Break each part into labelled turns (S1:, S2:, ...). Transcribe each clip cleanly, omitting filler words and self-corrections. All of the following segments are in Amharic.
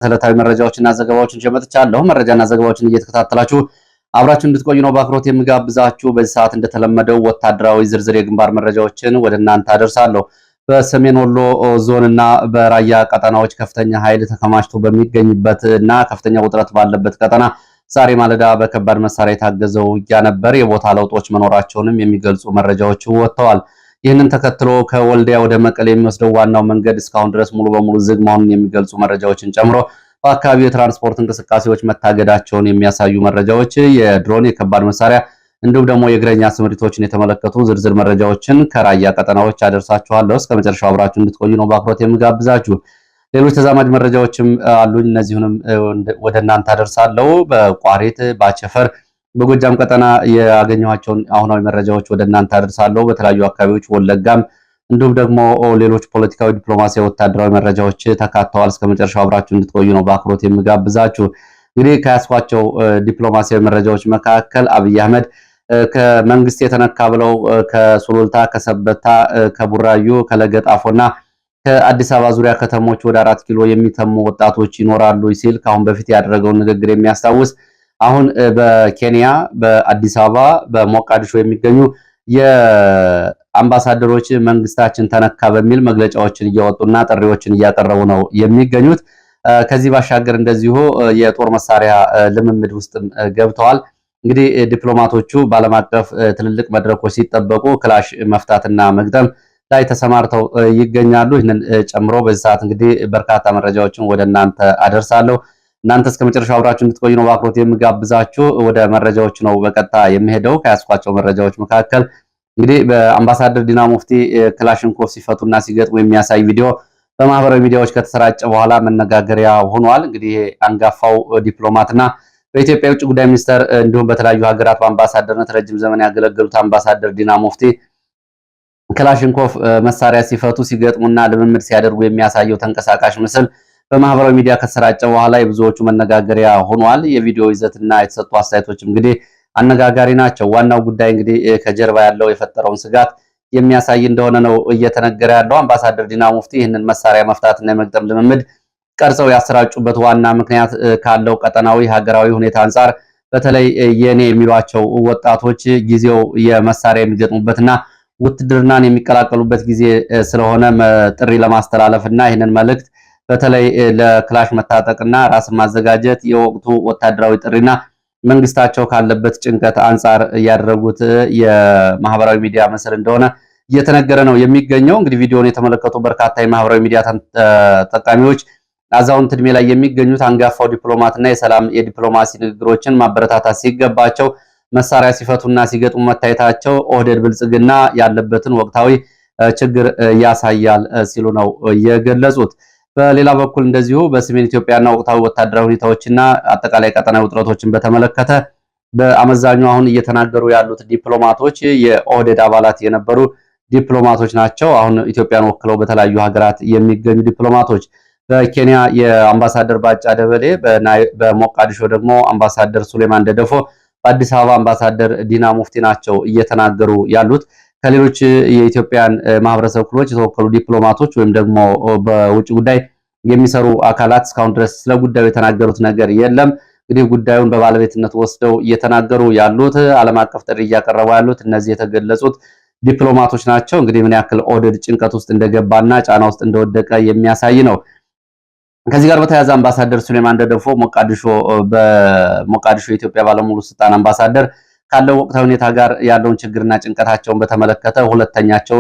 S1: ዕለታዊ መረጃዎችና ዘገባዎችን ጀመጥቻለሁ። መረጃና ዘገባዎችን እየተከታተላችሁ አብራችሁ እንድትቆዩ ነው በአክብሮት የምጋብዛችሁ። በዚህ ሰዓት እንደተለመደው ወታደራዊ ዝርዝር የግንባር መረጃዎችን ወደ እናንተ አደርሳለሁ። በሰሜን ወሎ ዞንና በራያ ቀጠናዎች ከፍተኛ ኃይል ተከማችቶ በሚገኝበት እና ከፍተኛ ውጥረት ባለበት ቀጠና ዛሬ ማለዳ በከባድ መሳሪያ የታገዘው ውጊያ ነበር። የቦታ ለውጦች መኖራቸውንም የሚገልጹ መረጃዎች ወጥተዋል። ይህንን ተከትሎ ከወልዲያ ወደ መቀሌ የሚወስደው ዋናው መንገድ እስካሁን ድረስ ሙሉ በሙሉ ዝግ መሆኑን የሚገልጹ መረጃዎችን ጨምሮ በአካባቢው የትራንስፖርት እንቅስቃሴዎች መታገዳቸውን የሚያሳዩ መረጃዎች፣ የድሮን የከባድ መሳሪያ እንዲሁም ደግሞ የእግረኛ ስምሪቶችን የተመለከቱ ዝርዝር መረጃዎችን ከራያ ቀጠናዎች አደርሳችኋለሁ። እስከ መጨረሻው አብራችሁ እንድትቆዩ ነው በአክብሮት የምጋብዛችሁ። ሌሎች ተዛማጅ መረጃዎችም አሉኝ። እነዚሁንም ወደ እናንተ አደርሳለሁ። በቋሪት ባቸፈር በጎጃም ቀጠና ያገኘኋቸውን አሁናዊ መረጃዎች ወደ እናንተ አደርሳለሁ። በተለያዩ አካባቢዎች ወለጋም እንዲሁም ደግሞ ሌሎች ፖለቲካዊ፣ ዲፕሎማሲያዊ፣ ወታደራዊ መረጃዎች ተካተዋል። እስከ መጨረሻው አብራችሁ እንድትቆዩ ነው በአክብሮት የምጋብዛችሁ። እንግዲህ ከያስኳቸው ዲፕሎማሲያዊ መረጃዎች መካከል አብይ አህመድ ከመንግስት የተነካ ብለው ከሱሉልታ፣ ከሰበታ፣ ከቡራዩ፣ ከለገጣፎና ከአዲስ አበባ ዙሪያ ከተሞች ወደ 4 ኪሎ የሚተሙ ወጣቶች ይኖራሉ ሲል ከአሁን በፊት ያደረገውን ንግግር የሚያስታውስ አሁን በኬንያ በአዲስ አበባ በሞቃዲሾ የሚገኙ የአምባሳደሮች መንግስታችን ተነካ በሚል መግለጫዎችን እያወጡና ጥሪዎችን እያቀረቡ ነው የሚገኙት። ከዚህ ባሻገር እንደዚሁ የጦር መሳሪያ ልምምድ ውስጥም ገብተዋል። እንግዲህ ዲፕሎማቶቹ በዓለም አቀፍ ትልልቅ መድረኮች ሲጠበቁ ክላሽ መፍታትና መግጠም ላይ ተሰማርተው ይገኛሉ። ይህንን ጨምሮ በዚህ ሰዓት እንግዲህ በርካታ መረጃዎችን ወደ እናንተ አደርሳለሁ። እናንተ እስከ መጨረሻው አብራችሁ እንድትቆዩ ነው በአክብሮት የምጋብዛችሁ። ወደ መረጃዎች ነው በቀጥታ የሚሄደው። ከያስኳቸው መረጃዎች መካከል እንግዲህ በአምባሳደር ዲና ሙፍቲ ክላሽንኮቭ ሲፈቱና ሲገጥሙ የሚያሳይ ቪዲዮ በማህበራዊ ሚዲያዎች ከተሰራጨ በኋላ መነጋገሪያ ሆኗል። እንግዲህ አንጋፋው ዲፕሎማትና በኢትዮጵያ የውጭ ጉዳይ ሚኒስቴር እንዲሁም በተለያዩ ሀገራት በአምባሳደርነት ረጅም ዘመን ያገለገሉት አምባሳደር ዲና ሙፍቲ ክላሽንኮቭ መሳሪያ ሲፈቱ ሲገጥሙና ልምምድ ሲያደርጉ የሚያሳየው ተንቀሳቃሽ ምስል በማህበራዊ ሚዲያ ከተሰራጨ በኋላ የብዙዎቹ መነጋገሪያ ሆኗል። የቪዲዮ ይዘትና የተሰጡ አስተያየቶች እንግዲህ አነጋጋሪ ናቸው። ዋናው ጉዳይ እንግዲህ ከጀርባ ያለው የፈጠረውን ስጋት የሚያሳይ እንደሆነ ነው እየተነገረ ያለው። አምባሳደር ዲና ሙፍቲ ይህንን መሳሪያ መፍታትና የመግጠም ልምምድ ቀርጸው ያሰራጩበት ዋና ምክንያት ካለው ቀጠናዊ ሀገራዊ ሁኔታ አንጻር በተለይ የኔ የሚሏቸው ወጣቶች ጊዜው የመሳሪያ የሚገጥሙበትና ውትድርናን የሚቀላቀሉበት ጊዜ ስለሆነ ጥሪ ለማስተላለፍና ይህንን መልእክት በተለይ ለክላሽ መታጠቅና ራስን ማዘጋጀት የወቅቱ ወታደራዊ ጥሪና መንግስታቸው ካለበት ጭንቀት አንጻር ያደረጉት የማህበራዊ ሚዲያ ምስል እንደሆነ እየተነገረ ነው የሚገኘው። እንግዲህ ቪዲዮውን የተመለከቱ በርካታ የማህበራዊ ሚዲያ ተጠቃሚዎች አዛውንት እድሜ ላይ የሚገኙት አንጋፋው ዲፕሎማትና የሰላም የዲፕሎማሲ ንግግሮችን ማበረታታት ሲገባቸው መሳሪያ ሲፈቱና ሲገጥሙ መታየታቸው ኦህዴድ ብልጽግና ያለበትን ወቅታዊ ችግር ያሳያል ሲሉ ነው የገለጹት። በሌላ በኩል እንደዚሁ በሰሜን ኢትዮጵያና ወቅታዊ ወታደራዊ ሁኔታዎችና አጠቃላይ ቀጠናዊ ውጥረቶችን በተመለከተ በአመዛኙ አሁን እየተናገሩ ያሉት ዲፕሎማቶች የኦህዴድ አባላት የነበሩ ዲፕሎማቶች ናቸው። አሁን ኢትዮጵያን ወክለው በተለያዩ ሀገራት የሚገኙ ዲፕሎማቶች በኬንያ የአምባሳደር ባጫ ደበሌ፣ በሞቃዲሾ ደግሞ አምባሳደር ሱሌማን ደደፎ፣ በአዲስ አበባ አምባሳደር ዲና ሙፍቲ ናቸው እየተናገሩ ያሉት። ከሌሎች የኢትዮጵያን ማህበረሰብ ክፍሎች የተወከሉ ዲፕሎማቶች ወይም ደግሞ በውጭ ጉዳይ የሚሰሩ አካላት እስካሁን ድረስ ስለ ጉዳዩ የተናገሩት ነገር የለም። እንግዲህ ጉዳዩን በባለቤትነት ወስደው እየተናገሩ ያሉት ዓለም አቀፍ ጥሪ እያቀረቡ ያሉት እነዚህ የተገለጹት ዲፕሎማቶች ናቸው። እንግዲህ ምን ያክል ኦህዴድ ጭንቀት ውስጥ እንደገባና ጫና ውስጥ እንደወደቀ የሚያሳይ ነው። ከዚህ ጋር በተያያዘ አምባሳደር ሱሌማን ደደፎ በሞቃዲሾ የኢትዮጵያ ባለሙሉ ስልጣን አምባሳደር ካለው ወቅታዊ ሁኔታ ጋር ያለውን ችግርና ጭንቀታቸውን በተመለከተ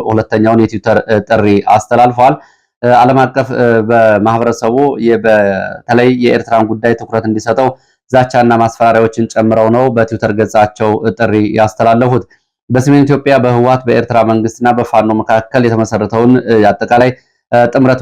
S1: ሁለተኛውን የትዊተር ጥሪ አስተላልፈዋል። ዓለም አቀፍ በማህበረሰቡ በተለይ የኤርትራን ጉዳይ ትኩረት እንዲሰጠው ዛቻና ማስፈራሪያዎችን ጨምረው ነው በትዊተር ገጻቸው ጥሪ ያስተላለፉት። በሰሜን ኢትዮጵያ በህወሓት በኤርትራ መንግስትና በፋኖ መካከል የተመሰረተውን አጠቃላይ ጥምረት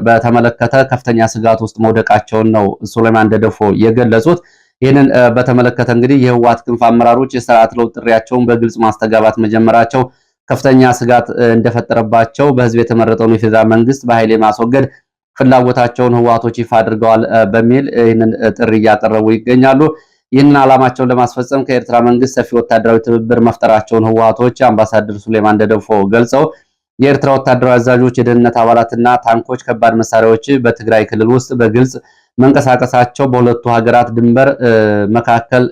S1: በተመለከተ ከፍተኛ ስጋት ውስጥ መውደቃቸውን ነው ሱሌማን ደደፎ የገለጹት። ይህንን በተመለከተ እንግዲህ የህወሓት ክንፍ አመራሮች የስርዓት ለውጥ ጥሪያቸውን በግልጽ ማስተጋባት መጀመራቸው ከፍተኛ ስጋት እንደፈጠረባቸው በህዝብ የተመረጠውን የፌዴራል መንግስት በኃይል የማስወገድ ፍላጎታቸውን ህወሓቶች ይፋ አድርገዋል በሚል ይህንን ጥሪ እያቀረቡ ይገኛሉ። ይህንን ዓላማቸውን ለማስፈጸም ከኤርትራ መንግስት ሰፊ ወታደራዊ ትብብር መፍጠራቸውን ህወሓቶች አምባሳደር ሱሌማን ደደፎ ገልጸው የኤርትራ ወታደራዊ አዛዦች፣ የደህንነት አባላትና ታንኮች፣ ከባድ መሳሪያዎች በትግራይ ክልል ውስጥ በግልጽ መንቀሳቀሳቸው በሁለቱ ሀገራት ድንበር መካከል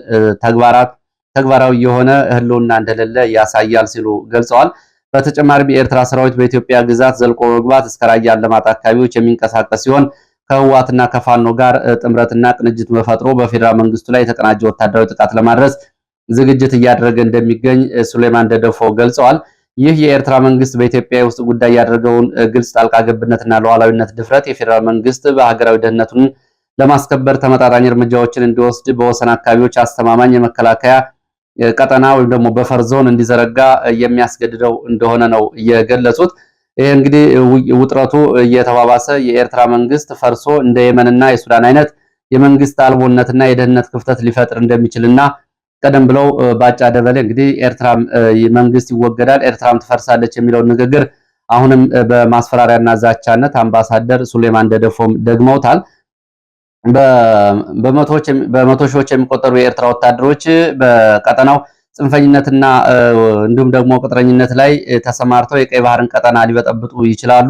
S1: ተግባራዊ የሆነ ህልውና እንደሌለ ያሳያል ሲሉ ገልጸዋል። በተጨማሪም የኤርትራ ሰራዊት በኢትዮጵያ ግዛት ዘልቆ መግባት እስከ ራያ አላማጣ አካባቢዎች የሚንቀሳቀስ ሲሆን ከህወሓትና ከፋኖ ጋር ጥምረትና ቅንጅት መፈጥሮ በፌዴራል መንግስቱ ላይ የተቀናጀ ወታደራዊ ጥቃት ለማድረስ ዝግጅት እያደረገ እንደሚገኝ ሱሌማን ደደፎ ገልጸዋል። ይህ የኤርትራ መንግስት በኢትዮጵያ ውስጥ ጉዳይ ያደረገውን ግልጽ ጣልቃ ገብነትና ሉዓላዊነት ድፍረት የፌዴራል መንግስት በሀገራዊ ደህንነቱን ለማስከበር ተመጣጣኝ እርምጃዎችን እንዲወስድ በወሰን አካባቢዎች አስተማማኝ የመከላከያ ቀጠና ወይም ደግሞ በፈር ዞን እንዲዘረጋ የሚያስገድደው እንደሆነ ነው የገለጹት። ይሄ እንግዲህ ውጥረቱ እየተባባሰ የኤርትራ መንግስት ፈርሶ እንደ የመንና የሱዳን አይነት የመንግስት አልቦነትና የደህንነት ክፍተት ሊፈጥር እንደሚችልና ቀደም ብለው ባጫ ደበሌ እንግዲህ ኤርትራም መንግስት ይወገዳል ኤርትራም ትፈርሳለች የሚለው ንግግር አሁንም በማስፈራሪያና ዛቻነት አምባሳደር ሱሌማን ደደፎም ደግመውታል። በመቶ ሺዎች የሚቆጠሩ የኤርትራ ወታደሮች በቀጠናው ጽንፈኝነትና እንዲሁም ደግሞ ቅጥረኝነት ላይ ተሰማርተው የቀይ ባህርን ቀጠና ሊበጠብጡ ይችላሉ።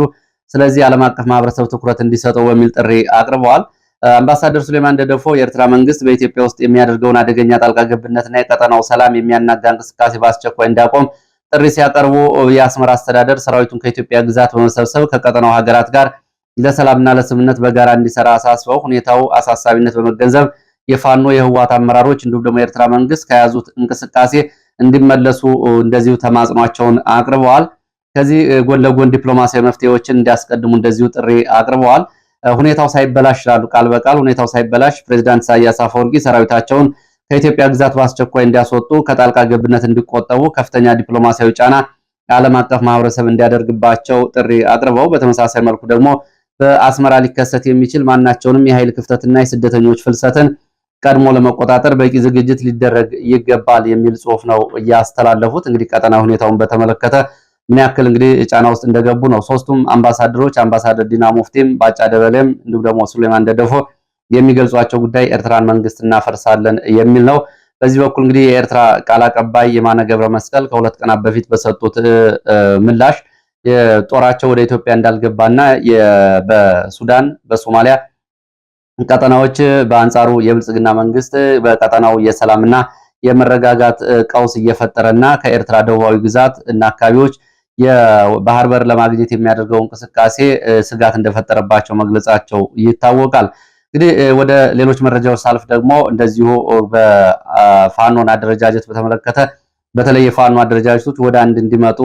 S1: ስለዚህ ዓለም አቀፍ ማህበረሰብ ትኩረት እንዲሰጠው በሚል ጥሪ አቅርበዋል። አምባሳደር ሱሌማን ደደፎ የኤርትራ መንግስት በኢትዮጵያ ውስጥ የሚያደርገውን አደገኛ ጣልቃ ገብነትና የቀጠናው ሰላም የሚያናጋ እንቅስቃሴ በአስቸኳይ እንዲያቆም ጥሪ ሲያቀርቡ የአስመራ አስተዳደር ሰራዊቱን ከኢትዮጵያ ግዛት በመሰብሰብ ከቀጠናው ሀገራት ጋር ለሰላምና ለስምምነት በጋራ እንዲሰራ አሳስበው ሁኔታው አሳሳቢነት በመገንዘብ የፋኖ የህወሓት አመራሮች እንዲሁም ደግሞ የኤርትራ መንግስት ከያዙት እንቅስቃሴ እንዲመለሱ እንደዚሁ ተማጽኗቸውን አቅርበዋል። ከዚህ ጎን ለጎን ዲፕሎማሲያዊ መፍትሄዎችን እንዲያስቀድሙ እንደዚሁ ጥሪ አቅርበዋል። ሁኔታው ሳይበላሽ ይላሉ ቃል በቃል ሁኔታው ሳይበላሽ ፕሬዝዳንት ኢሳያስ አፈወርቂ ሰራዊታቸውን ከኢትዮጵያ ግዛት በአስቸኳይ እንዲያስወጡ ከጣልቃ ገብነት እንዲቆጠቡ ከፍተኛ ዲፕሎማሲያዊ ጫና ዓለም አቀፍ ማህበረሰብ እንዲያደርግባቸው ጥሪ አቅርበው በተመሳሳይ መልኩ ደግሞ በአስመራ ሊከሰት የሚችል ማናቸውንም የኃይል ክፍተትና የስደተኞች ፍልሰትን ቀድሞ ለመቆጣጠር በቂ ዝግጅት ሊደረግ ይገባል የሚል ጽሑፍ ነው ያስተላለፉት። እንግዲህ ቀጠና ሁኔታውን በተመለከተ ምን ያክል እንግዲህ ጫና ውስጥ እንደገቡ ነው ሶስቱም አምባሳደሮች አምባሳደር ዲና ሙፍቲም ባጫ ደበሌም እንዲሁም ደግሞ ሱሌማን ደደፎ የሚገልጿቸው ጉዳይ ኤርትራን መንግስት እናፈርሳለን የሚል ነው። በዚህ በኩል እንግዲህ የኤርትራ ቃል አቀባይ የማነ ገብረ መስቀል ከሁለት ቀናት በፊት በሰጡት ምላሽ የጦራቸው ወደ ኢትዮጵያ እንዳልገባና በሱዳን በሶማሊያ ቀጠናዎች በአንጻሩ የብልጽግና መንግስት በቀጠናው የሰላምና የመረጋጋት ቀውስ እየፈጠረና ከኤርትራ ደቡባዊ ግዛት እና አካባቢዎች የባህር በር ለማግኘት የሚያደርገው እንቅስቃሴ ስጋት እንደፈጠረባቸው መግለጻቸው ይታወቃል። እንግዲህ ወደ ሌሎች መረጃዎች ሳልፍ ደግሞ እንደዚሁ በፋኖን አደረጃጀት በተመለከተ በተለይ የፋኖ አደረጃጀቶች ወደ አንድ እንዲመጡ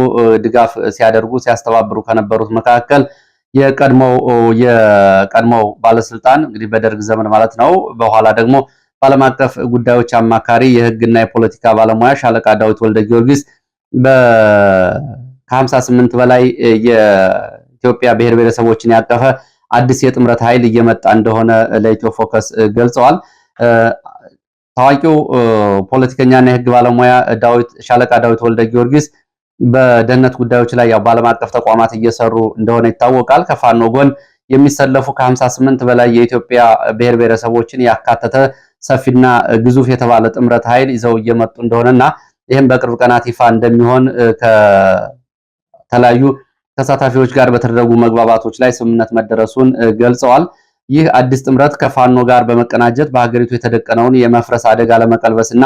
S1: ድጋፍ ሲያደርጉ ሲያስተባብሩ ከነበሩት መካከል የቀድሞው ባለስልጣን እንግዲህ በደርግ ዘመን ማለት ነው በኋላ ደግሞ በዓለም አቀፍ ጉዳዮች አማካሪ የህግና የፖለቲካ ባለሙያ ሻለቃ ዳዊት ወልደ ጊዮርጊስ ከ58 በላይ የኢትዮጵያ ብሔር ብሔረሰቦችን ያቀፈ አዲስ የጥምረት ኃይል እየመጣ እንደሆነ ለኢትዮ ፎከስ ገልጸዋል። ታዋቂው ፖለቲከኛና የህግ ባለሙያ ሻለቃ ዳዊት ወልደ ጊዮርጊስ በደህንነት ጉዳዮች ላይ ያው በዓለም አቀፍ ተቋማት እየሰሩ እንደሆነ ይታወቃል። ከፋኖ ጎን የሚሰለፉ ከ58 በላይ የኢትዮጵያ ብሔር ብሔረሰቦችን ያካተተ ሰፊና ግዙፍ የተባለ ጥምረት ኃይል ይዘው እየመጡ እንደሆነና ይህም በቅርብ ቀናት ይፋ እንደሚሆን ከተለያዩ ተሳታፊዎች ጋር በተደረጉ መግባባቶች ላይ ስምምነት መደረሱን ገልጸዋል። ይህ አዲስ ጥምረት ከፋኖ ጋር በመቀናጀት በሀገሪቱ የተደቀነውን የመፍረስ አደጋ ለመቀልበስና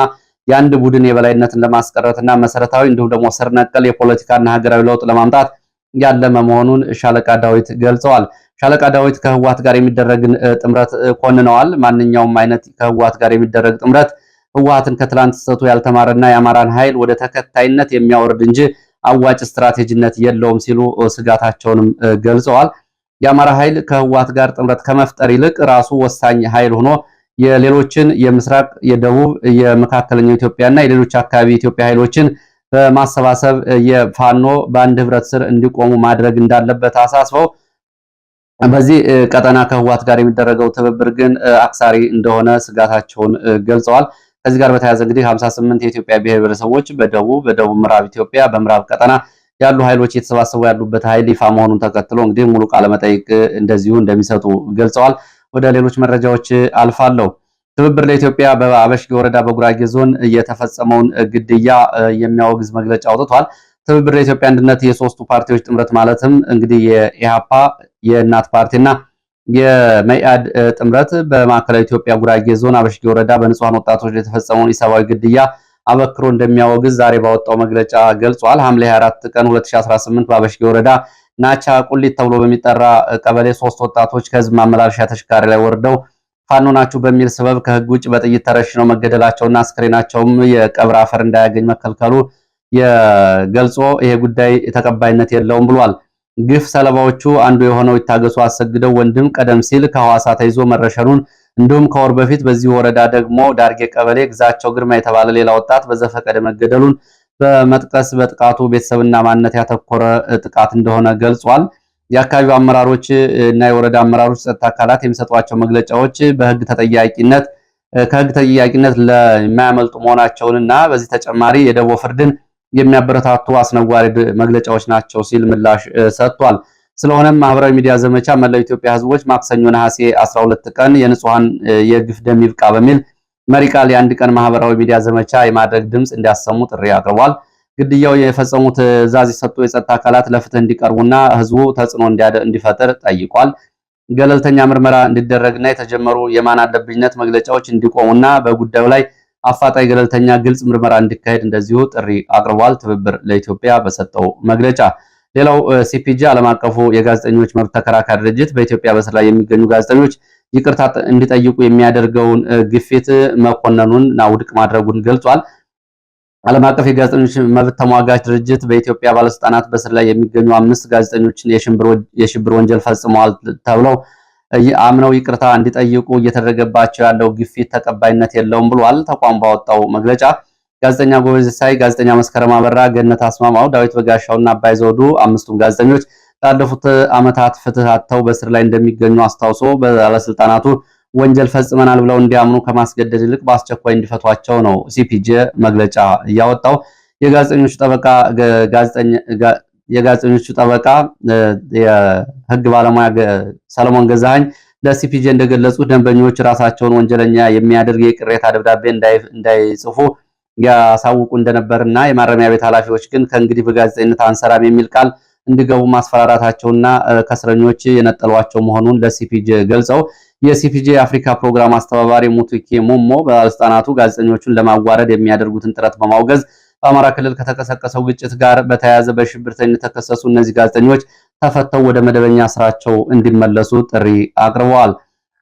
S1: የአንድ ቡድን የበላይነትን ለማስቀረትና መሰረታዊ እንዲሁም ደግሞ ስር ነቀል የፖለቲካና ሀገራዊ ለውጥ ለማምጣት ያለመ መሆኑን ሻለቃ ዳዊት ገልጸዋል። ሻለቃ ዳዊት ከህወሓት ጋር የሚደረግን ጥምረት ኮንነዋል። ማንኛውም አይነት ከህወሓት ጋር የሚደረግ ጥምረት ህወሓትን ከትላንት ስህተቱ ያልተማረና የአማራን ኃይል ወደ ተከታይነት የሚያወርድ እንጂ አዋጭ ስትራቴጂነት የለውም ሲሉ ስጋታቸውንም ገልጸዋል። የአማራ ኃይል ከህወሓት ጋር ጥምረት ከመፍጠር ይልቅ ራሱ ወሳኝ ኃይል ሆኖ የሌሎችን የምስራቅ፣ የደቡብ፣ የመካከለኛው ኢትዮጵያና የሌሎች አካባቢ ኢትዮጵያ ኃይሎችን በማሰባሰብ የፋኖ በአንድ ህብረት ስር እንዲቆሙ ማድረግ እንዳለበት አሳስበው በዚህ ቀጠና ከህወሓት ጋር የሚደረገው ትብብር ግን አክሳሪ እንደሆነ ስጋታቸውን ገልጸዋል። ከዚህ ጋር በተያያዘ እንግዲህ 58 የኢትዮጵያ ብሔር ብሔረሰቦች በደቡብ ምዕራብ ኢትዮጵያ በምዕራብ ቀጠና ያሉ ኃይሎች የተሰባሰቡ ያሉበት ኃይል ይፋ መሆኑን ተከትሎ እንግዲህ ሙሉ ቃለ መጠይቅ እንደዚሁ እንደሚሰጡ ገልጸዋል። ወደ ሌሎች መረጃዎች አልፋለሁ። ትብብር ለኢትዮጵያ በአበሽጌ ወረዳ በጉራጌ ዞን የተፈጸመውን ግድያ የሚያወግዝ መግለጫ አውጥቷል። ትብብር ለኢትዮጵያ አንድነት የሶስቱ ፓርቲዎች ጥምረት ማለትም እንግዲህ የኢሃፓ፣ የእናት ፓርቲና የመኢአድ ጥምረት በማዕከላዊ ኢትዮጵያ ጉራጌ ዞን አበሽጌ ወረዳ በንጹሃን ወጣቶች የተፈጸመውን ኢሰብአዊ ግድያ አበክሮ እንደሚያወግዝ ዛሬ ባወጣው መግለጫ ገልጿል። ሐምሌ 24 ቀን 2018 በአበሽጌ ወረዳ ናቻ ቁሊት ተብሎ በሚጠራ ቀበሌ 3 ወጣቶች ከህዝብ ማመላለሻ ተሽከርካሪ ላይ ወርደው ፋኖ ናችሁ በሚል ሰበብ ከህግ ውጭ በጥይት ተረሽነው መገደላቸውና አስክሬናቸውም የቀብር አፈር እንዳያገኝ መከልከሉ የገልጾ ይሄ ጉዳይ ተቀባይነት የለውም ብሏል። ግፍ ሰለባዎቹ አንዱ የሆነው ይታገሱ አሰግደው ወንድም ቀደም ሲል ከሐዋሳ ተይዞ መረሸኑን እንዲሁም ከወር በፊት በዚህ ወረዳ ደግሞ ዳርጌ ቀበሌ ግዛቸው ግርማ የተባለ ሌላ ወጣት በዘፈቀደ መገደሉን በመጥቀስ በጥቃቱ ቤተሰብና ማንነት ያተኮረ ጥቃት እንደሆነ ገልጿል። የአካባቢው አመራሮች እና የወረዳ አመራሮች ጸጥታ አካላት የሚሰጧቸው መግለጫዎች ከህግ ተጠያቂነት ለማያመልጡ መሆናቸውንና በዚህ ተጨማሪ የደቦ ፍርድን የሚያበረታቱ አስነዋሪ መግለጫዎች ናቸው ሲል ምላሽ ሰጥቷል። ስለሆነም ማህበራዊ ሚዲያ ዘመቻ መላው ኢትዮጵያ ህዝቦች ማክሰኞ ነሐሴ 12 ቀን የንጹሃን የግፍ ደም ይብቃ በሚል መሪ ቃል የአንድ ቀን ማህበራዊ ሚዲያ ዘመቻ የማድረግ ድምጽ እንዲያሰሙ ጥሪ አቅርቧል። ግድያው የፈጸሙት ትዕዛዝ የሰጡ የጸጥታ አካላት ለፍትህ እንዲቀርቡና ህዝቡ ተጽዕኖ እንዲፈጥር ጠይቋል። ገለልተኛ ምርመራ እንዲደረግና የተጀመሩ የማን አለብኝነት መግለጫዎች እንዲቆሙና በጉዳዩ ላይ አፋጣኝ ገለልተኛ ግልጽ ምርመራ እንዲካሄድ እንደዚሁ ጥሪ አቅርቧል። ትብብር ለኢትዮጵያ በሰጠው መግለጫ ሌላው ሲፒጂ ዓለም አቀፉ የጋዜጠኞች መብት ተከራካሪ ድርጅት በኢትዮጵያ በስር ላይ የሚገኙ ጋዜጠኞች ይቅርታ እንዲጠይቁ የሚያደርገውን ግፊት መኮነኑንና ውድቅ ማድረጉን ገልጿል። ዓለም አቀፍ የጋዜጠኞች መብት ተሟጋች ድርጅት በኢትዮጵያ ባለስልጣናት በስር ላይ የሚገኙ 5 ጋዜጠኞችን የሽብር ወንጀል ፈጽመዋል ተብለው አምነው ይቅርታ እንዲጠይቁ እየተደረገባቸው ያለው ግፊት ተቀባይነት የለውም ብሏል። ተቋም ባወጣው መግለጫ ጋዜጠኛ ጎበዝ ሳይ፣ ጋዜጠኛ መስከረም አበራ፣ ገነት አስማማው፣ ዳዊት በጋሻውና አባይ ዘውዱ 5ቱም ጋዜጠኞች ላለፉት ዓመታት ፍትህ አጥተው በስር ላይ እንደሚገኙ አስታውሶ ባለስልጣናቱ ወንጀል ፈጽመናል ብለው እንዲያምኑ ከማስገደድ ይልቅ በአስቸኳይ እንዲፈቷቸው ነው ሲፒጄ መግለጫ ያወጣው። የጋዜጠኞቹ ጠበቃ የህግ ባለሙያ ሰለሞን ገዛኸኝ ለሲፒጄ እንደገለጹት ደንበኞች ራሳቸውን ወንጀለኛ የሚያደርግ የቅሬታ ደብዳቤ እንዳይጽፉ ያሳውቁ እንደነበርና የማረሚያ ቤት ኃላፊዎች ግን ከእንግዲህ በጋዜጠኝነት አንሰራም የሚል ቃል እንዲገቡ ማስፈራራታቸውና ከእስረኞች የነጠሏቸው መሆኑን ለሲፒጄ ገልጸው የሲፒጄ የአፍሪካ ፕሮግራም አስተባባሪ ሙቱኬ ሞሞ ባለስልጣናቱ ጋዜጠኞቹን ለማዋረድ የሚያደርጉትን ጥረት በማውገዝ በአማራ ክልል ከተቀሰቀሰው ግጭት ጋር በተያያዘ በሽብርተኝነት የተከሰሱ እነዚህ ጋዜጠኞች ተፈተው ወደ መደበኛ ስራቸው እንዲመለሱ ጥሪ አቅርበዋል።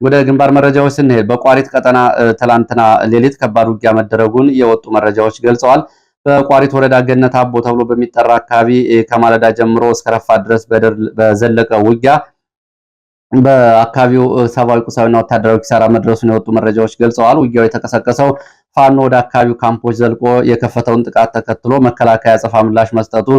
S1: ወደ ግንባር መረጃዎች ስንሄድ በቋሪት ቀጠና ትላንትና ሌሊት ከባድ ውጊያ መደረጉን የወጡ መረጃዎች ገልጸዋል። በቋሪት ወረዳ ገነት አቦ ተብሎ በሚጠራ አካባቢ ከማለዳ ጀምሮ እስከ ረፋድ ድረስ በዘለቀ ውጊያ በአካባቢው ሰብአዊ፣ ቁሳዊና ወታደራዊ ኪሳራ መድረሱን የወጡ መረጃዎች ገልጸዋል። ውጊያው የተቀሰቀሰው ፋኖ ወደ አካባቢው ካምፖች ዘልቆ የከፈተውን ጥቃት ተከትሎ መከላከያ አጸፋ ምላሽ መስጠቱ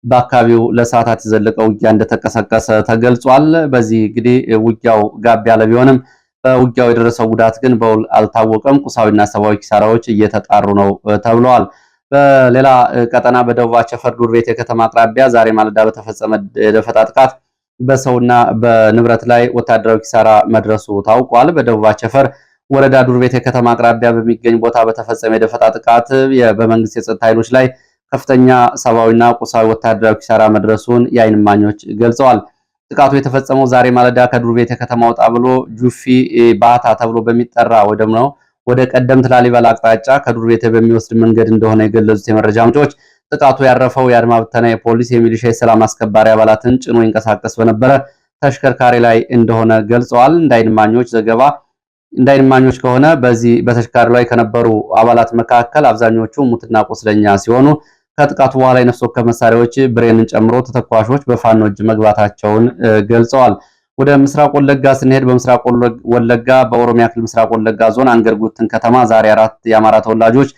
S1: በአካባቢው ለሰዓታት የዘለቀ ውጊያ እንደተቀሰቀሰ ተገልጿል። በዚህ እንግዲህ ውጊያው ጋብ ያለ ቢሆንም በውጊያው የደረሰው ጉዳት ግን በውል አልታወቀም። ቁሳዊና ሰብአዊ ኪሳራዎች እየተጣሩ ነው ተብለዋል። በሌላ ቀጠና በደቡብ አቸፈር ዱር ቤት የከተማ አቅራቢያ ዛሬ ማለዳ በተፈጸመ የደፈጣ ጥቃት በሰውና በንብረት ላይ ወታደራዊ ኪሳራ መድረሱ ታውቋል። በደቡብ አቸፈር ወረዳ ዱር ቤት የከተማ አቅራቢያ በሚገኝ ቦታ በተፈጸመ የደፈጣ ጥቃት በመንግስት የጸጥታ ኃይሎች ላይ ከፍተኛ ሰብአዊና ቁሳዊ ወታደራዊ ኪሳራ መድረሱን የዓይን እማኞች ገልጸዋል። ጥቃቱ የተፈጸመው ዛሬ ማለዳ ከዱር ቤት የከተማ ወጣ ብሎ ጁፊ ባታ ተብሎ በሚጠራ ወደ ቀደምት ላሊበላ አቅጣጫ ከዱር ቤት በሚወስድ መንገድ እንደሆነ የገለጹት የመረጃ ምንጮች ጥቃቱ ያረፈው የአድማ ብተና፣ የፖሊስ፣ የሚሊሻ፣ የሰላም አስከባሪ አባላትን ጭኖ ይንቀሳቀስ በነበረ ተሽከርካሪ ላይ እንደሆነ ገልጸዋል። እንዳይን እማኞች ከሆነ በዚህ በተሽከርካሪ ላይ ከነበሩ አባላት መካከል አብዛኞቹ ሙትና ቁስለኛ ሲሆኑ ከጥቃቱ በኋላ የነፍስ ወከፍ መሳሪያዎች ብሬንን ጨምሮ ተተኳሾች በፋኖ እጅ መግባታቸውን ገልጸዋል። ወደ ምስራቅ ወለጋ ስንሄድ በምስራቅ ወለጋ በኦሮሚያ ክልል ምስራቅ ወለጋ ዞን አንገርጉትን ከተማ ዛሬ 4 የአማራ ተወላጆች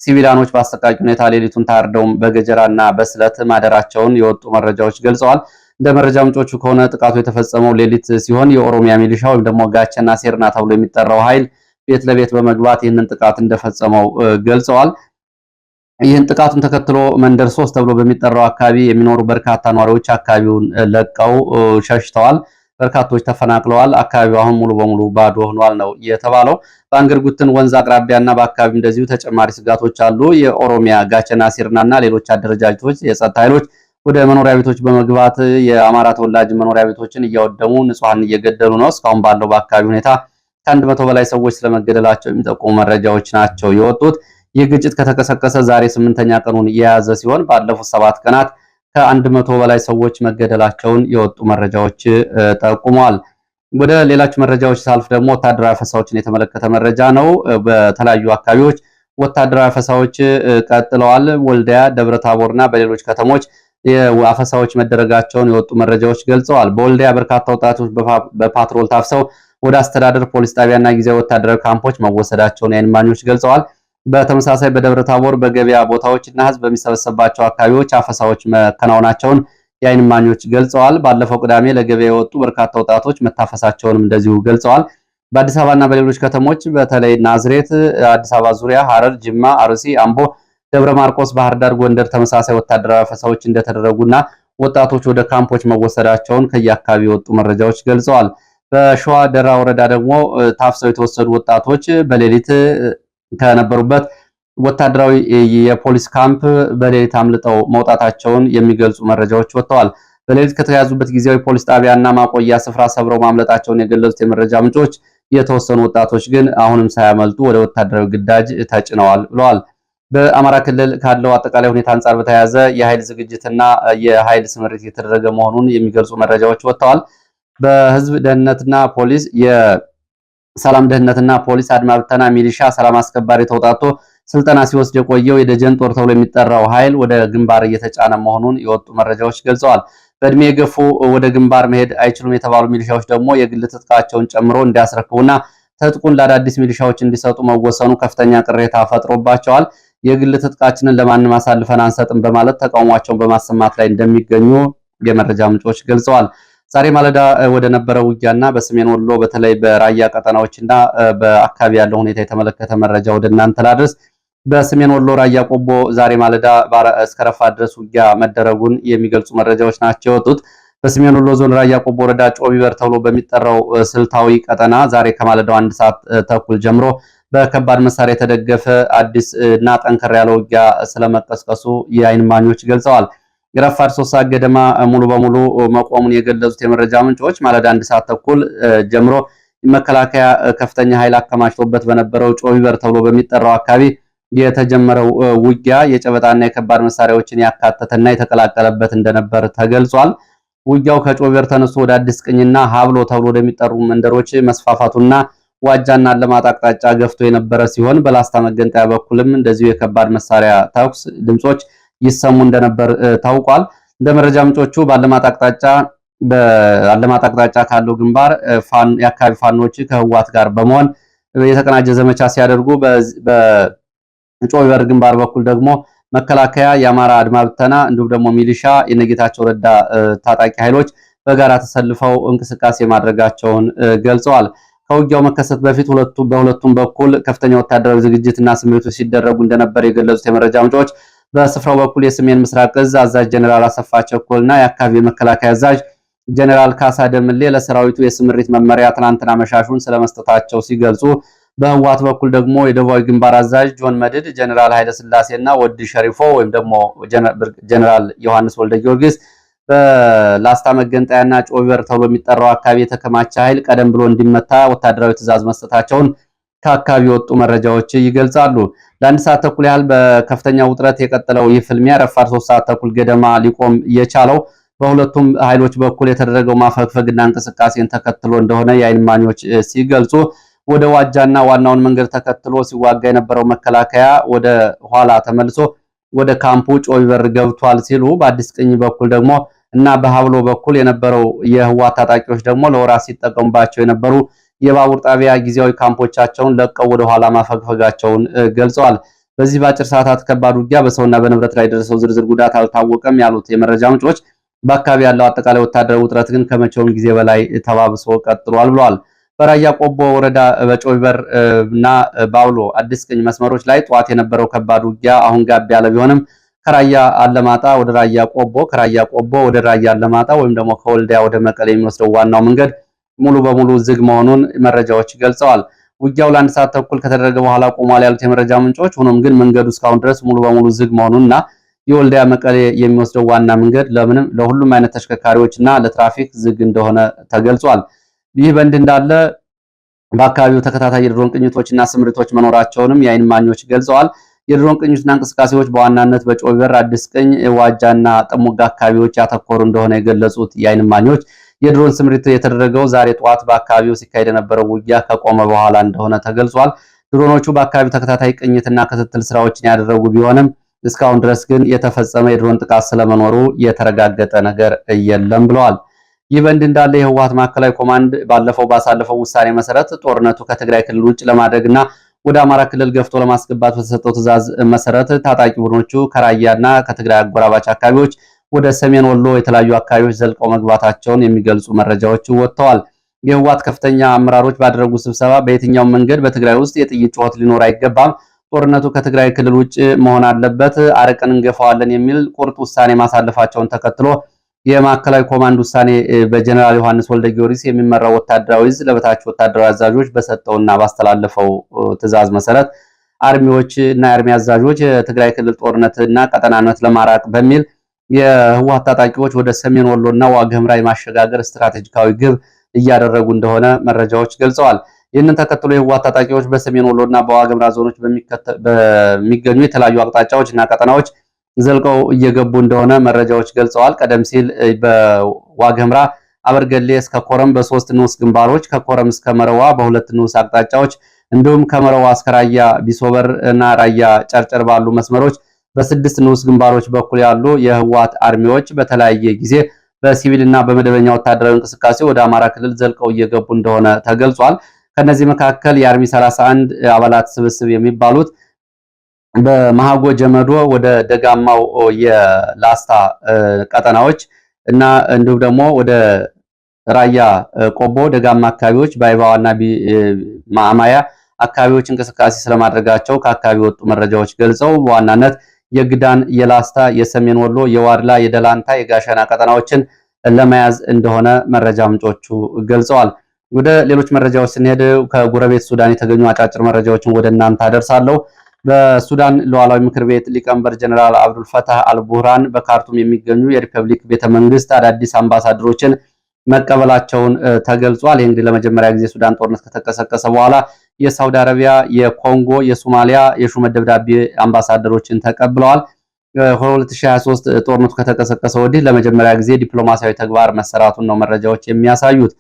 S1: ሲቪላኖች በአሰቃቂ ሁኔታ ሌሊቱን ታርደው በገጀራና በስለት ማደራቸውን የወጡ መረጃዎች ገልጸዋል። እንደ መረጃ ምንጮቹ ከሆነ ጥቃቱ የተፈጸመው ሌሊት ሲሆን የኦሮሚያ ሚሊሻ ወይም ደግሞ ጋቸና ሴርና ተብሎ የሚጠራው ኃይል ቤት ለቤት በመግባት ይህንን ጥቃት እንደፈጸመው ገልጸዋል። ይህን ጥቃቱን ተከትሎ መንደር 3 ተብሎ በሚጠራው አካባቢ የሚኖሩ በርካታ ነዋሪዎች አካባቢውን ለቀው ሸሽተዋል። በርካቶች ተፈናቅለዋል። አካባቢው አሁን ሙሉ በሙሉ ባዶ ሆኗል ነው የተባለው። በአንገርጉትን ወንዝ አቅራቢያና በአካባቢው እንደዚሁ ተጨማሪ ስጋቶች አሉ። የኦሮሚያ ጋቸና ሴርናና ሌሎች አደረጃጀቶች የጸጥታ ኃይሎች ወደ መኖሪያ ቤቶች በመግባት የአማራ ተወላጅ መኖሪያ ቤቶችን እያወደሙ ንጹሃን እየገደሉ ነው። እስካሁን ባለው በአካባቢ ሁኔታ ከ100 በላይ ሰዎች ስለመገደላቸው የሚጠቁሙ መረጃዎች ናቸው የወጡት። ይህ ግጭት ከተቀሰቀሰ ዛሬ 8ኛ ቀኑን የያዘ ሲሆን ባለፉት 7 ቀናት ከ100 በላይ ሰዎች መገደላቸውን የወጡ መረጃዎች ጠቁመዋል። ወደ ሌሎች መረጃዎች ሳልፍ ደግሞ ወታደራዊ አፈሳዎችን የተመለከተ መረጃ ነው። በተለያዩ አካባቢዎች ወታደራዊ አፈሳዎች ቀጥለዋል። ወልዲያ፣ ደብረታቦርና በሌሎች ከተሞች አፈሳዎች መደረጋቸውን የወጡ መረጃዎች ገልጸዋል። በወልዲያ በርካታ ወጣቶች በፓትሮል ታፍሰው ወደ አስተዳደር ፖሊስ ጣቢያና ጊዜያዊ ወታደራዊ ካምፖች መወሰዳቸውን የዓይን እማኞች ገልጸዋል። በተመሳሳይ በደብረታቦር በገበያ ቦታዎችና ሕዝብ በሚሰበሰባቸው አካባቢዎች አፈሳዎች መከናወናቸውን የዓይን እማኞች ገልጸዋል። ባለፈው ቅዳሜ ለገበያ የወጡ በርካታ ወጣቶች መታፈሳቸውንም እንደዚሁ ገልጸዋል። በአዲስ አበባና በሌሎች ከተሞች በተለይ ናዝሬት፣ አዲስ አበባ ዙሪያ፣ ሐረር፣ ጅማ፣ አርሲ፣ አምቦ፣ ደብረ ማርቆስ፣ ባህር ዳር፣ ጎንደር ተመሳሳይ ወታደራዊ አፈሳዎች እንደተደረጉና ወጣቶች ወደ ካምፖች መወሰዳቸውን ከየአካባቢው የወጡ መረጃዎች ገልጸዋል። በሸዋ ደራ ወረዳ ደግሞ ታፍሰው የተወሰዱ ወጣቶች በሌሊት ከነበሩበት ወታደራዊ የፖሊስ ካምፕ በሌሊት አምልጠው መውጣታቸውን የሚገልጹ መረጃዎች ወጥተዋል። በሌሊት ከተያዙበት ጊዜያዊ ፖሊስ ጣቢያና ማቆያ ስፍራ ሰብረው ማምለጣቸውን የገለጹት የመረጃ ምንጮች የተወሰኑ ወጣቶች ግን አሁንም ሳያመልጡ ወደ ወታደራዊ ግዳጅ ተጭነዋል ብለዋል። በአማራ ክልል ካለው አጠቃላይ ሁኔታ አንጻር በተያያዘ የኃይል ዝግጅትና የኃይል ስምሪት የተደረገ መሆኑን የሚገልጹ መረጃዎች ወጥተዋል። በህዝብ ደህንነትና ፖሊስ የሰላም ደህንነትና ፖሊስ አድማ ብተና ሚሊሻ ሰላም አስከባሪ ተውጣቶ ስልጠና ሲወስድ የቆየው የደጀን ጦር ተብሎ የሚጠራው ኃይል ወደ ግንባር እየተጫነ መሆኑን የወጡ መረጃዎች ገልጸዋል። በእድሜ የገፉ ወደ ግንባር መሄድ አይችሉም የተባሉ ሚሊሻዎች ደግሞ የግል ትጥቃቸውን ጨምሮ እንዲያስረክቡና ትጥቁን ለአዳዲስ ሚሊሻዎች እንዲሰጡ መወሰኑ ከፍተኛ ቅሬታ ፈጥሮባቸዋል። የግል ትጥቃችንን ለማንም አሳልፈን አንሰጥም በማለት ተቃውሟቸውን በማሰማት ላይ እንደሚገኙ የመረጃ ምንጮች ገልጸዋል። ዛሬ ማለዳ ወደ ነበረው ውጊያና በሰሜን ወሎ በተለይ በራያ ቀጠናዎችና በአካባቢ ያለው ሁኔታ የተመለከተ መረጃ ወደ እናንተ ላድርስ። በሰሜን ወሎ ራያ ቆቦ ዛሬ ማለዳ እስከ ረፋድ ድረስ ውጊያ መደረጉን የሚገልጹ መረጃዎች ናቸው የወጡት። በሰሜን ወሎ ዞን ራያ ቆቦ ወረዳ ጮቢበር ተብሎ በሚጠራው ስልታዊ ቀጠና ዛሬ ከማለዳው 1 ሰዓት ተኩል ጀምሮ በከባድ መሳሪያ የተደገፈ አዲስ እና ጠንከር ያለ ውጊያ ስለመቀስቀሱ የዓይን እማኞች ገልጸዋል። የረፋድ 3 ሰዓት ገደማ ሙሉ በሙሉ መቆሙን የገለጹት የመረጃ ምንጮች ማለዳ 1 ሰዓት ተኩል ጀምሮ መከላከያ ከፍተኛ ኃይል አከማችቶበት በነበረው ጮቢበር ተብሎ በሚጠራው አካባቢ የተጀመረው ውጊያ የጨበጣና የከባድ መሳሪያዎችን ያካተተና የተቀላቀለበት እንደነበር ተገልጿል። ውጊያው ከጮቢበር ተነስቶ ወደ አዲስ ቅኝና ሀብሎ ተብሎ ወደሚጠሩ መንደሮች መስፋፋቱና ዋጃና አለማጣ አቅጣጫ ገፍቶ የነበረ ሲሆን በላስታ መገንጠያ በኩልም እንደዚሁ የከባድ መሳሪያ ተኩስ ድምጾች ይሰሙ እንደነበር ታውቋል። እንደ መረጃ ምንጮቹ በአለማጣ አቅጣጫ ካለው ግንባር የአካባቢ ፋኖች ከህዋት ጋር በመሆን የተቀናጀ ዘመቻ ሲያደርጉ በጮቢበር ግንባር በኩል ደግሞ መከላከያ፣ የአማራ አድማ ብተና እንዲሁም ደግሞ ሚሊሻ፣ የነጌታቸው ረዳ ታጣቂ ኃይሎች በጋራ ተሰልፈው እንቅስቃሴ ማድረጋቸውን ገልጸዋል። ከውጊያው መከሰት በፊት በሁለቱም በኩል ከፍተኛ ወታደራዊ ዝግጅትና ስምሪቶች ሲደረጉ እንደነበር የገለጹት የመረጃ ምንጮች በስፍራው በኩል የሰሜን ምስራቅ እዝ አዛዥ ጀነራል አሰፋ ቸኮልና የአካባቢ መከላከያ አዛዥ ጀነራል ካሳ ደምሌ ለሰራዊቱ የስምሪት መመሪያ ትናንትና መሻሹን ስለመስጠታቸው ሲገልጹ፣ በህዋት በኩል ደግሞ የደቡባዊ ግንባር አዛዥ ጆን መድድ፣ ጀነራል ኃይለ ስላሴና ወዲ ሸሪፎ ወይም ደግሞ ጀነራል ዮሐንስ ወልደ ጊዮርጊስ በላስታ መገንጠያና ጮቢበር ተብሎ የሚጠራው አካባቢ የተከማቸ ኃይል ቀደም ብሎ እንዲመታ ወታደራዊ ትዕዛዝ መስጠታቸውን ከአካባቢ የወጡ መረጃዎች ይገልጻሉ። ለ1 ሰዓት ተኩል ያህል በከፍተኛ ውጥረት የቀጠለው ይህ ፍልሚያ ረፋድ 3 ሰዓት ተኩል ገደማ ሊቆም የቻለው በሁለቱም ኃይሎች በኩል የተደረገው ማፈግፈግና እንቅስቃሴን ተከትሎ እንደሆነ የዓይን እማኞች ሲገልጹ፣ ወደ ዋጃና ዋናውን መንገድ ተከትሎ ሲዋጋ የነበረው መከላከያ ወደ ኋላ ተመልሶ ወደ ካምፑ ጮቢበር ገብቷል ሲሉ፣ በአዲስ ቅኝ በኩል ደግሞ እና በሀብሎ በኩል የነበረው የህዋት ታጣቂዎች ደግሞ ለወራት ሲጠቀሙባቸው የነበሩ የባቡር ጣቢያ ጊዜያዊ ካምፖቻቸውን ለቀው ወደ ኋላ ማፈግፈጋቸውን ገልጸዋል። በዚህ በአጭር ሰዓታት ከባድ ውጊያ በሰውና በንብረት ላይ የደረሰው ዝርዝር ጉዳት አልታወቀም ያሉት የመረጃ ምንጮች በአካባቢ ያለው አጠቃላይ ወታደራዊ ውጥረት ግን ከመቼውም ጊዜ በላይ ተባብሶ ቀጥሏል ብለዋል። በራያ ቆቦ ወረዳ በጮቢበር እና ባውሎ አዲስ ቅኝ መስመሮች ላይ ጧት የነበረው ከባድ ውጊያ አሁን ጋብ ያለ ቢሆንም ከራያ አለማጣ ወደ ራያ ቆቦ፣ ከራያ ቆቦ ወደ ራያ አለማጣ ወይም ደግሞ ከወልዲያ ወደ መቀሌ የሚወስደው ዋናው መንገድ ሙሉ በሙሉ ዝግ መሆኑን መረጃዎች ገልጸዋል። ውጊያው ለ1 ሰዓት ተኩል ከተደረገ በኋላ ቆሟል ያሉት የመረጃ ምንጮች ሆኖም ግን መንገዱ እስካሁን ድረስ ሙሉ በሙሉ ዝግ መሆኑንና የወልዲያ መቀሌ የሚወስደው ዋና መንገድ ለሁሉም አይነት ተሽከርካሪዎችና ለትራፊክ ዝግ እንደሆነ ተገልጿል። ይህ በእንዲህ እንዳለ በአካባቢው ተከታታይ የድሮን ቅኝቶችና ስምሪቶች መኖራቸውንም የዓይን እማኞች ገልጸዋል። የድሮን ቅኝትና እንቅስቃሴዎች በዋናነት በጮቢበር፣ አዲስ ቅኝ፣ ዋጃና ጥሙጋ አካባቢዎች ያተኮሩ እንደሆነ የገለጹት የዓይን እማኞች የድሮን ስምሪት የተደረገው ዛሬ ጠዋት በአካባቢው ሲካሄድ የነበረው ውጊያ ከቆመ በኋላ እንደሆነ ተገልጿል። ድሮኖቹ በአካባቢው ተከታታይ ቅኝትና ክትትል ስራዎችን ያደረጉ ቢሆንም እስካሁን ድረስ ግን የተፈጸመ የድሮን ጥቃት ስለመኖሩ የተረጋገጠ ነገር የለም ብለዋል። ይህ በእንዲህ እንዳለ የህወሓት ማዕከላዊ ኮማንድ ባሳለፈው ውሳኔ መሰረት ጦርነቱ ከትግራይ ክልል ውጭ ለማድረግና ወደ አማራ ክልል ገፍቶ ለማስገባት በተሰጠው ትዕዛዝ መሰረት ታጣቂ ቡድኖቹ ከራያና ከትግራይ አጎራባች አካባቢዎች ወደ ሰሜን ወሎ የተለያዩ አካባቢዎች ዘልቀው መግባታቸውን የሚገልጹ መረጃዎች ወጥተዋል። የህወሓት ከፍተኛ አመራሮች ባደረጉት ስብሰባ በየትኛውም መንገድ በትግራይ ውስጥ የጥይት ጩኸት ሊኖር አይገባም፣ ጦርነቱ ከትግራይ ክልል ውጭ መሆን አለበት፣ አርቀን እንገፋዋለን የሚል ቁርጥ ውሳኔ ማሳለፋቸውን ተከትሎ የማዕከላዊ ኮማንድ ውሳኔ በጀነራል ዮሐንስ ወልደ ጊዮርጊስ የሚመራው ወታደራዊ ዕዝ ለበታች ወታደራዊ አዛዦች በሰጠውና ባስተላለፈው ትዕዛዝ መሰረት አርሚዎች እና የአርሚ አዛዦች የትግራይ ክልል ጦርነትና ቀጠናነት ለማራቅ በሚል የህወሓት ታጣቂዎች ወደ ሰሜን ወሎና ዋግኽምራ የማሸጋገር ስትራቴጂካዊ ግብ እያደረጉ እንደሆነ መረጃዎች ገልጸዋል። ይህንን ተከትሎ የህወሓት ታጣቂዎች በሰሜን ወሎና በዋግኽምራ ዞኖች በሚገኙ የተለያዩ አቅጣጫዎች እና ቀጠናዎች ዘልቀው እየገቡ እንደሆነ መረጃዎች ገልጸዋል። ቀደም ሲል በዋግኽምራ አበርገሌ እስከ ኮረም በ3 ንዑስ ግንባሮች፣ ከኮረም እስከ መረዋ በ2 ንዑስ አቅጣጫዎች እንዲሁም ከመረዋ እስከ ራያ ቢሶበር እና ራያ ጨርጨር ባሉ መስመሮች በ6 ንዑስ ግንባሮች በኩል ያሉ የህወሓት አርሚዎች በተለያየ ጊዜ በሲቪልና በመደበኛ ወታደራዊ እንቅስቃሴ ወደ አማራ ክልል ዘልቀው እየገቡ እንደሆነ ተገልጿል። ከነዚህ መካከል የአርሚ 31 አባላት ስብስብ የሚባሉት በመሃጎ ጀመዶ ወደ ደጋማው የላስታ ቀጠናዎች እና እንዲሁም ደግሞ ወደ ራያ ቆቦ ደጋማ አካባቢዎች ባይባዋና ማማያ አካባቢዎች እንቅስቃሴ ስለማድረጋቸው ከአካባቢ ወጡ መረጃዎች ገልጸው በዋናነት የግዳን፣ የላስታ፣ የሰሜን ወሎ፣ የዋድላ፣ የደላንታ፣ የጋሸና ቀጠናዎችን ለመያዝ እንደሆነ መረጃ ምንጮቹ ገልጸዋል። ወደ ሌሎች መረጃዎች ስንሄድ ከጎረቤት ሱዳን የተገኙ አጫጭር መረጃዎችን ወደ እናንተ አደርሳለሁ። በሱዳን ሉዓላዊ ምክር ቤት ሊቀመንበር ጀነራል አብዱል ፈታህ አልቡርሃን በካርቱም የሚገኙ የሪፐብሊክ ቤተመንግስት አዳዲስ አምባሳደሮችን መቀበላቸውን ተገልጿል። ይህ እንግዲህ ለመጀመሪያ ጊዜ ሱዳን ጦርነት ከተቀሰቀሰ በኋላ የሳውዲ አረቢያ፣ የኮንጎ፣ የሶማሊያ የሹመት ደብዳቤ አምባሳደሮችን ተቀብለዋል። 2023 ጦርነቱ ከተቀሰቀሰ ወዲህ ለመጀመሪያ ጊዜ ዲፕሎማሲያዊ ተግባር መሰራቱን ነው መረጃዎች የሚያሳዩት።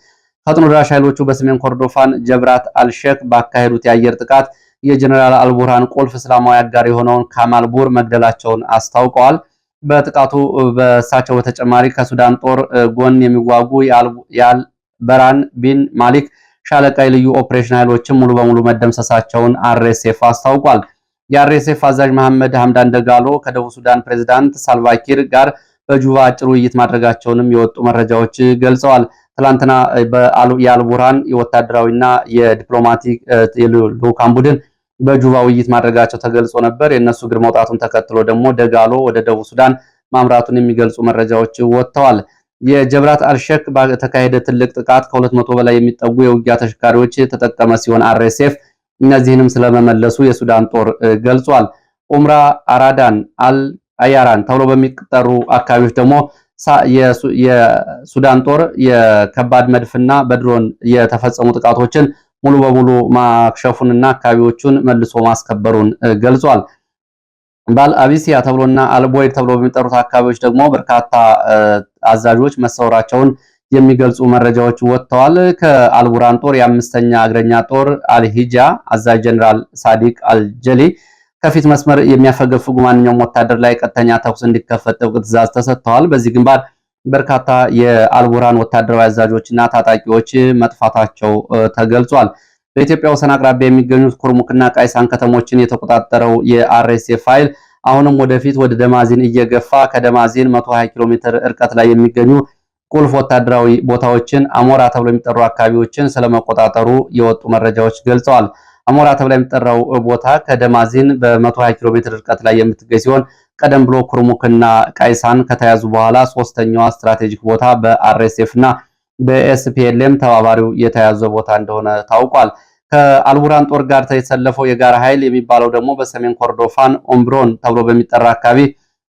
S1: ፈጥኖ ደራሽ ኃይሎቹ በሰሜን ኮርዶፋን ጀብራት አልሼክ ባካሄዱት የአየር ጥቃት የጀነራል አልቡርሃን ቁልፍ እስላማዊ አጋር የሆነውን ካማል ቡር መግደላቸውን አስታውቀዋል። በጥቃቱ በእሳቸው በተጨማሪ ከሱዳን ጦር ጎን የሚዋጉ የአልበራን ቢን ማሊክ ሻለቃ ልዩ ኦፕሬሽን ኃይሎችን ሙሉ በሙሉ መደምሰሳቸውን አርኤስኤፍ አስታውቋል። የአርኤስኤፍ አዛዥ መሐመድ ሐምዳን ደጋሎ ከደቡብ ሱዳን ፕሬዝዳንት ሳልቫኪር ጋር በጁባ አጭር ውይይት ማድረጋቸውንም የወጡ መረጃዎች ገልጸዋል። ትላንትና የአልቡርሃን የወታደራዊና የዲፕሎማቲክ ልዑካን ቡድን በጁባ ውይይት ማድረጋቸው ተገልጾ ነበር። የእነሱ እግር መውጣቱን ተከትሎ ደግሞ ደጋሎ ወደ ደቡብ ሱዳን ማምራቱን የሚገልጹ መረጃዎች ወጥተዋል። የጀብራት አልሼክ በተካሄደ ትልቅ ጥቃት ከ200 በላይ የሚጠጉ የውጊያ ተሽከርካሪዎች የተጠቀመ ሲሆን አርኤስኤፍ እነዚህንም ስለመመለሱ የሱዳን ጦር ገልጿል። ኡምራ አራዳን፣ አያራን ተብሎ በሚጠሩ አካባቢዎች ደግሞ የሱዳን ጦር የከባድ መድፍና በድሮን የተፈጸሙ ጥቃቶችን ሙሉ በሙሉ ማክሸፉንና አካባቢዎቹን መልሶ ማስከበሩን ገልጿል። ባል አቢሲያ ተብሎና አልቦይድ ተብሎ በሚጠሩት አካባቢዎች ደግሞ በርካታ አዛዦች መሰወራቸውን የሚገልጹ መረጃዎች ወጥተዋል። ከአልቡርሃን ጦር የ5ኛ እግረኛ ጦር አልሂጃ አዛዥ ጀነራል ሳዲቅ አልጀሊ ከፊት መስመር የሚያፈገፍጉ ማንኛውም ወታደር ላይ ቀጥተኛ ተኩስ እንዲከፈት ጥብቅ ትዕዛዝ ተሰጥተዋል። በዚህ ግንባር በርካታ የአልቡርሃን ወታደራዊ አዛዦችና ታጣቂዎች መጥፋታቸው ተገልጿል። በኢትዮጵያ ወሰን አቅራቢያ የሚገኙት ኩርሙክና ቃይሳን ከተሞችን የተቆጣጠረው የአርኤስኤፍ ኃይል አሁንም ወደፊት ወደ ደማዚን እየገፋ ከደማዚን 120 ኪሎ ሜትር እርቀት ላይ የሚገኙ ቁልፍ ወታደራዊ ቦታዎችን አሞራ ተብሎ የሚጠሩ አካባቢዎችን ስለመቆጣጠሩ የወጡ መረጃዎች ገልጸዋል። አሞራ ተብሎ የሚጠራው ቦታ ከደማዚን በ120 ኪሎ ሜትር ርቀት ላይ የምትገኝ ሲሆን ቀደም ብሎ ኩርሙክና ቃይሳን ከተያዙ በኋላ ሶስተኛዋ ስትራቴጂክ ቦታ በአርኤስኤፍ እና በኤስፒኤልኤም ተባባሪው የተያዘ ቦታ እንደሆነ ታውቋል። ከአልቡርሃን ጦር ጋር የተሰለፈው የጋራ ኃይል የሚባለው ደግሞ በሰሜን ኮርዶፋን ኦምብሮን ተብሎ በሚጠራ አካባቢ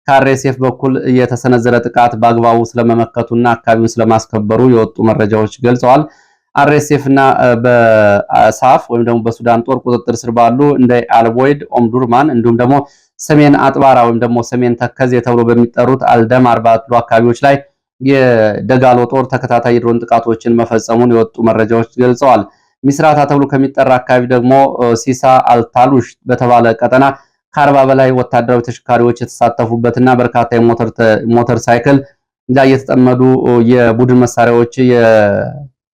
S1: ከአርኤስኤፍ በኩል የተሰነዘረ ጥቃት በአግባቡ ስለመመከቱና አካባቢውን ስለማስከበሩ የወጡ መረጃዎች ገልጸዋል። አርኤስኤፍ እና በሳፍ ወይም ደግሞ በሱዳን ጦር ቁጥጥር ስር ባሉ እንደ አልቦይድ፣ ኦምዱርማን እንዲሁም ደግሞ ሰሜን አጥባራ ወይም ደግሞ ሰሜን ተከዜ ተብሎ በሚጠሩት አልደማር ባሉ አካባቢዎች ላይ የደጋሎ ጦር ተከታታይ ድሮን ጥቃቶችን መፈጸሙን የወጡ መረጃዎች ገልጸዋል። ሚስራታ ተብሎ ከሚጠራ አካባቢ ደግሞ ሲሳ አልታሉሽ በተባለ ቀጠና ከ40 በላይ ወታደራዊ ተሽከርካሪዎች የተሳተፉበትና በርካታ የሞተር ሳይክል ላይ የተጠመዱ የቡድን መሳሪያዎች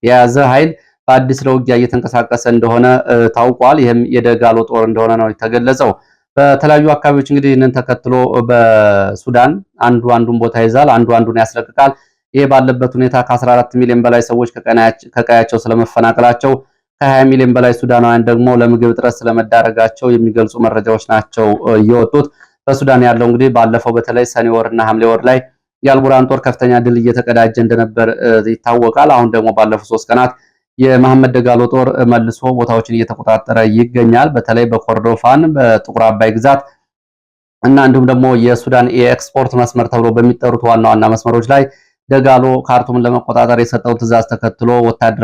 S1: የያዘ ኃይል በአዲስ ለውጊያ እየተንቀሳቀሰ እንደሆነ ታውቋል። ይህም የደጋሎ ጦር እንደሆነ ነው የተገለጸው። በተለያዩ አካባቢዎች እንግዲህ ይህንን ተከትሎ በሱዳን አንዱን ቦታ ይዛል፣ አንዱን ያስለቅቃል። ይሄ ባለበት ሁኔታ ከ14 ሚሊዮን በላይ ሰዎች ከቀያቸው ስለመፈናቀላቸው ከ20 ሚሊዮን በላይ ሱዳናውያን ደግሞ ለምግብ እጥረት ስለመዳረጋቸው የሚገልጹ መረጃዎች ናቸው እየወጡት። በሱዳን ያለው እንግዲህ ባለፈው በተለይ ሰኔ ወርና ሐምሌ ወር ላይ የአልቡራን ጦር ከፍተኛ ድል እየተቀዳጀ እንደነበር ይታወቃል። አሁን ደግሞ ባለፉት 3 ቀናት የመሐመድ ደጋሎ ጦር መልሶ ቦታዎችን እየተቆጣጠረ ይገኛል። በተለይ በኮርዶፋን በጥቁር አባይ ግዛት እና እንዲሁም ደግሞ የሱዳን የኤክስፖርት መስመር ተብሎ በሚጠሩት ዋና ዋና መስመሮች ላይ ደጋሎ ካርቱምን ለመቆጣጠር የሰጠው ትዕዛዝ ተከትሎ ወታደራዊ